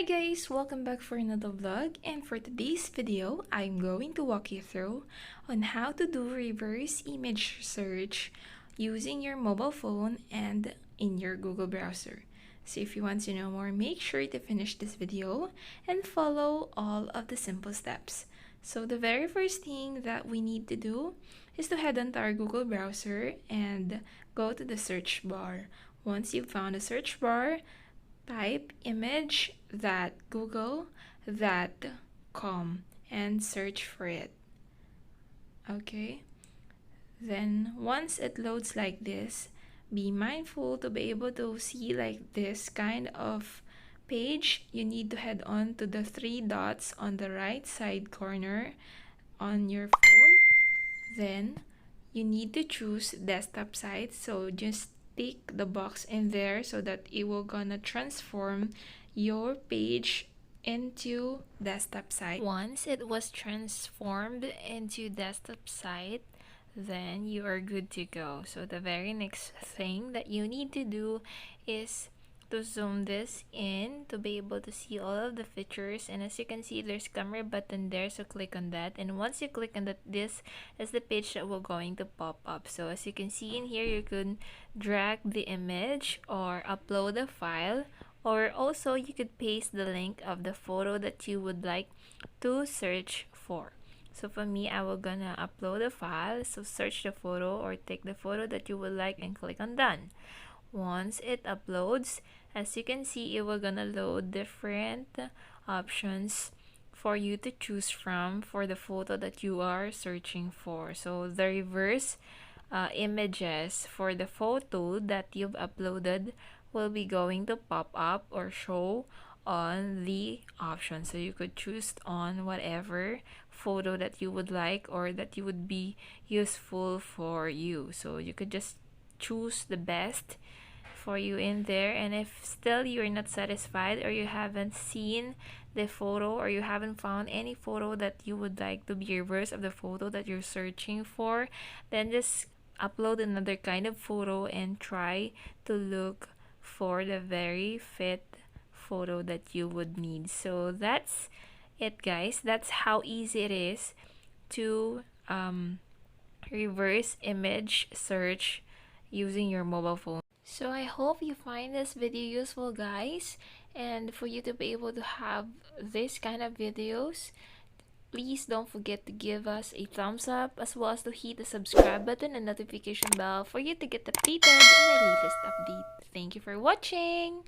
Hi guys, welcome back for another vlog, and for today's video, I'm going to walk you through on how to do reverse image search using your mobile phone and in your Google browser. So if you want to know more, make sure to finish this video and follow all of the simple steps. So the very first thing that we need to do is to head onto our Google browser and go to the search bar. Once you've found the search bar, type image.google.com and search for it. Okay, then once it loads like this, be mindful to be able to see like this kind of page. You need to head on to the three dots on the right side corner on your phone. Then you need to choose desktop site, so just tick the box in there so that it will gonna transform your page into desktop site. Once it was transformed into desktop site, then you are good to go. So the very next thing that you need to do is to zoom this in to be able to see all of the features, and as you can see, there's camera button there, so click on that, and once you click on that, this is the page that will going to pop up. So as you can see in here, you can drag the image or upload a file, or also you could paste the link of the photo that you would like to search for. So for me, I will gonna upload a file, so search the photo or take the photo that you would like and click on done. Once it uploads, as you can see, it will gonna load different options for you to choose from for the photo that you are searching for. So the reverse images for the photo that you've uploaded will be going to pop up or show on the option, so you could choose on whatever photo that you would like or that you would be useful for you. So you could just choose the best for you in there, and if still you're not satisfied or you haven't seen the photo or you haven't found any photo that you would like to be reverse of the photo that you're searching for, then just upload another kind of photo and try to look for the very fit photo that you would need. So that's it, guys. That's how easy it is to reverse image search using your mobile phone. So I hope you find this video useful, guys, and for you to be able to have this kind of videos, please don't forget to give us a thumbs up, as well as to hit the subscribe button and notification bell for you to get updated on our latest update. Thank you for watching.